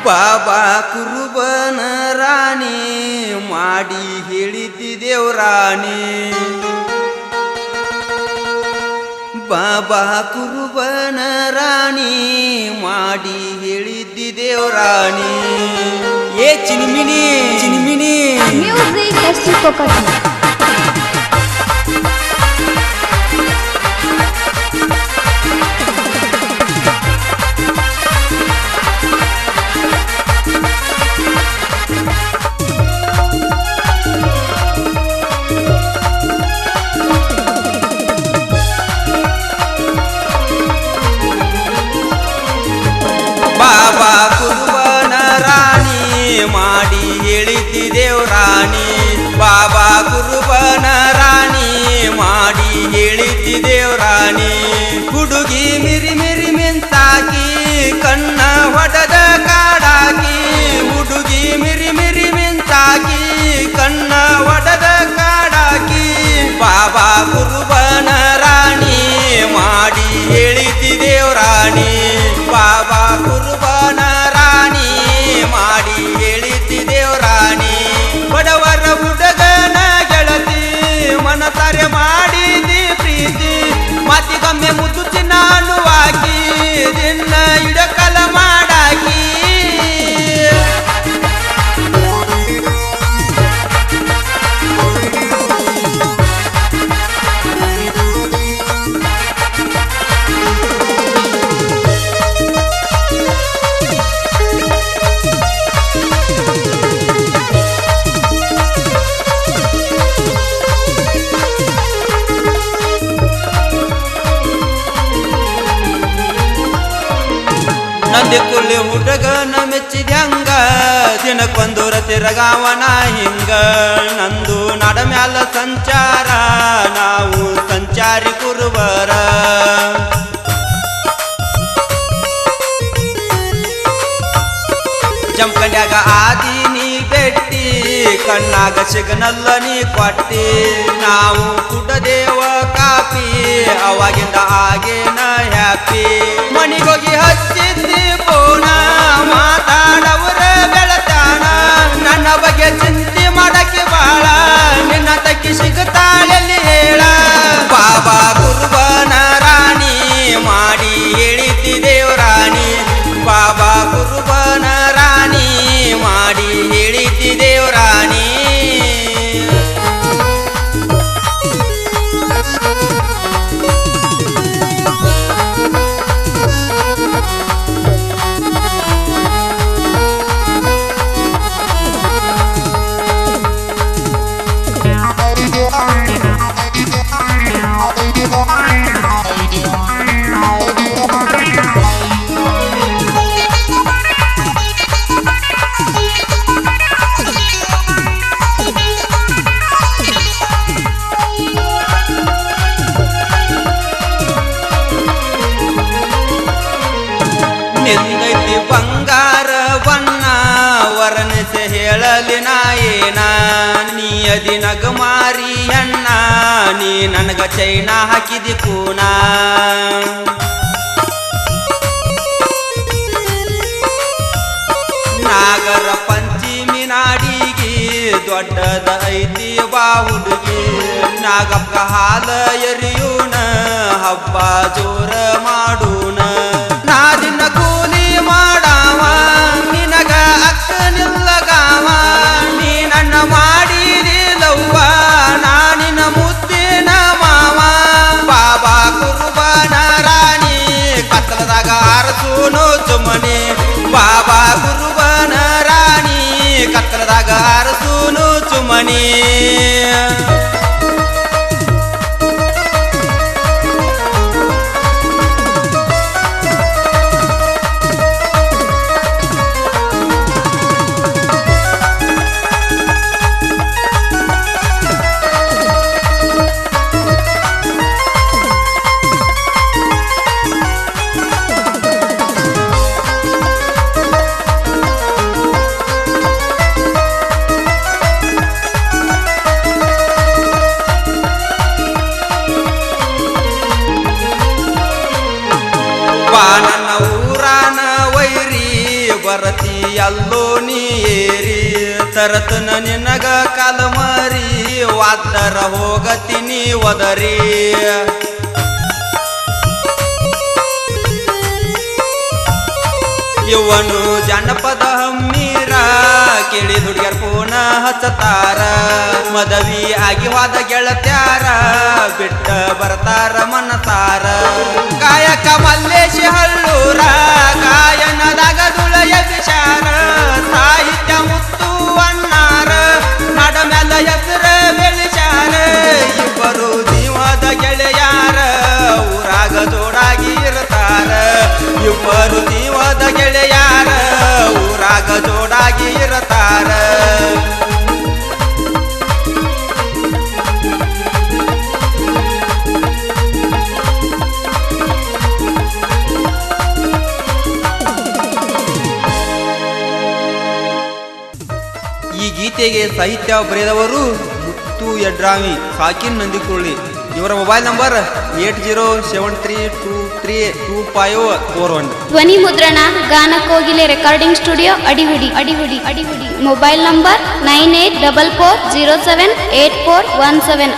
ಬಾಬಾ ಕುರುಬನ ರಾಣಿ ಮಾಡಿ ಹೇಳಿದ್ದೇವ್ರಾಣಿ ಬಾಬಾ ಕುರುಬನ ರಾಣಿ ಮಾಡಿ ಹೇಳಿದ್ದೇವ್ರಾಣಿ ಏ ಚಿನಿಮಿನಿ ಚಿನಿಮಿನಿ ಮ್ಯೂಸಿಕ್ ಎಸ್ಟಿ ಕೊಕಟಿ ಬಾಬಾ ಕುರುಬನ ರಾಣಿ ಮಾಡಿ ಹೇಳಿದ್ದೇವ್ರಾಣಿ ಬಾಬಾ ಕುರುಬನ ರಾಣಿ ಮಾಡಿ ಹೇಳಿದ್ದೇವ್ರಾಣಿ ಹುಡುಗಿ ಮಿರಿ ಮಿರಿ ಮಿಂಚಾಕಿ ಕಣ್ಣ ಹೊಡೆದ ಕಾಡಾಕಿ ಹುಡುಗಿ ಮಿರಿ ಮಿರಿ ಮಿಂಚಾಕಿ ಕಣ್ಣ ಹೊಡೆದ ಕಾಡಾಕಿ ಬಾಬಾ ಕುರುಬನ ರಾಣಿ ಮಾಡಿ ಹೇಳಿದ್ದೇವ್ರಾಣಿ ಬಾಬಾ ಕುರುಬನ ರಾಣಿ ಮಾಡಿ ಹೇಳಿದ್ದೇವ್ರಾಣಿ ಬಡವರ ಹುಡುಗನ ಗೆಳತಿ ಮನಸಾರೆ ಮಾಡಿದಿ ಪ್ರೀತಿ ಮಾತಿಗೊಮ್ಮೆ ಮುದ್ದು ನಾನು ಹಾಕಿ ನಿನ್ನ ಇಡಕಲ ಮಾಡಾಕಿ ನಂದಿ ಕುಳ್ಳಿ ಹುಡುಗನ ಮೆಚ್ಚಿದ್ಯಂಗ ದಿನಕ್ಕೊಂದು ತಿರಗಾವನ ಹಿಂಗ ನಂದು ನಡ ಮ್ಯಾಲ ಸಂಚಾರ ನಾವು ಸಂಚಾರಿ ಕುರುಬರ ಜಂಪಲ್ಯಾಗ ಆದೀನಿ ಬೆಟ್ಟಿ ಕಣ್ಣಾಗ ಸಿಗನಲ್ಲ ನೀ ಕೊಟ್ಟಿ ನಾವು ಕುಡದೇವ ಕಾಪಿ ಅವಾಗಿಂದ ಆಗೇನ ಹ್ಯಾಪಿ ಮನಿಗೋಗಿ ಹಚ್ಚಿದ್ದಿ ಪೋನ ಮಾತಾಡವ್ರ ಬೆಳತಾನ ನನ್ನ ಬಗ್ಗೆ ಚಿಂತೆ ಮಾಡಕ್ಕೆ ಬಾಳ ನಿನ್ನ ತಕ್ಕಿ ಸಿಗುತ್ತಾಳೆಲ್ಲಿ ಹೇಳ ಬಾಬಾ ಕುರುಬನ ರಾಣಿ ಮಾಡಿ ಹೇಳಿದ್ದೇವ್ರಾಣಿ ಬಾಬಾ ಕುರುಬನ ರಾಣಿ ಮಾಡಿ ಹೇಳಿದ್ದೇವ್ರಾಣಿ ನಿಂದೈತಿ ಬಂಗಾರ ಬಣ್ಣ ವರ್ಣಿಸ ಹೇಳಲಿ ನಾಯೇನ ನೀ ಅದಿ ನಗಮಾರಿ ಅಣ್ಣ ನೀ ನನಗ ಚೈನ ಹಾಕಿದಿ ಕೂನ ನಾಗರ ಪಂಚಮಿ ನಾಡಿಗಿ ದೊಡ್ಡದ ಐತಿ ಬಾ ಹುಡುಗಿ ನಾಗಪ್ಪ ಹಾಲ ಎರಿಯೂನ ಹಬ್ಬ ಜೋರ ಮಾಡೂನ ನಾದಿನ ಕೂಲಿ ಮಾಡಾವ ನಿನಗ ಅಕ್ಕ ನಿಲ್ಲಗಾವ ನೀ ನನ್ನ ಮಾಡಿದಿಲ್ಲವ್ವ ನಾನಿನ ಮುದ್ದಿನ ಮಾವ ಬಾಬಾ ಕುರುಬನ ರಾಣಿ ಕತ್ತಲದಾಗ ಅರಸೂನು ಚುಮನಿ ಬಾಬಾ ಕುರುಬನ ರಾಣಿ ಕತ್ತಲದಾಗ ಅರಸೂನು ಚುಮನಿ ನನ್ನ ಊರಾನ ವೈರಿ ಬರತಿ ಎಲ್ಲೋ ನೀ ಏರಿ ತರತನ ನಿನಗ ಕಾಲಮರಿ ವಾದರ ಹೋಗತೀನಿ ಒದರಿ ಇವನು ಜನಪದ ಹಮ್ಮೀರ ಕೇಳಿ ಹುಡುಗ್ಯಾರ ಪೂನ ಹಚ್ಚತಾರ ಮದವಿ ಆಗಿ ಹೋದ ಗೆಳತ್ಯಾರ ಬಿಟ್ಟ ಬರ್ತಾರ ಮನಸಾರ ಗಾಯಕ ಮಲ್ಲೇಶ ಹಳ್ಳೂರ ಗಾಯನದಾಗ ದುಳಯ ವಿಚಾರ ಸಾಹಿತ್ಯ ಮುತ್ತು ಅಣ್ಣಾರ ನಡ ಮ್ಯಾಲ ಹೆಸರ ಬೆಳಿಚಾರ ಇಬ್ಬರು ಜೀವದ ಗೆಳೆಯಾರ ಊರಾಗ ಜೋಡಾಗಿ ಇರ್ತಾರ ಇಬ್ಬರು ಜೀವದ ಗೆಳೆಯಾರ ಊರಾಗ ಜೋಡಾಗಿ ಇರ್ತಾರ ಈ ಗೀತೆಗೆ ಸಾಹಿತ್ಯ ಬರೆದವರು ಮುತ್ತು ಯಡ್ರಾಮಿ ಸಾಕಿನ್ ನಂದಿಕೊಳ್ಳಿ ಇವರ ಮೊಬೈಲ್ ನಂಬರ್ 8073232541 ಧ್ವನಿ ಮುದ್ರಣ ಗಾನ ಕೋಗಿಲೆ recording studio Adihudi mobile number 9844078417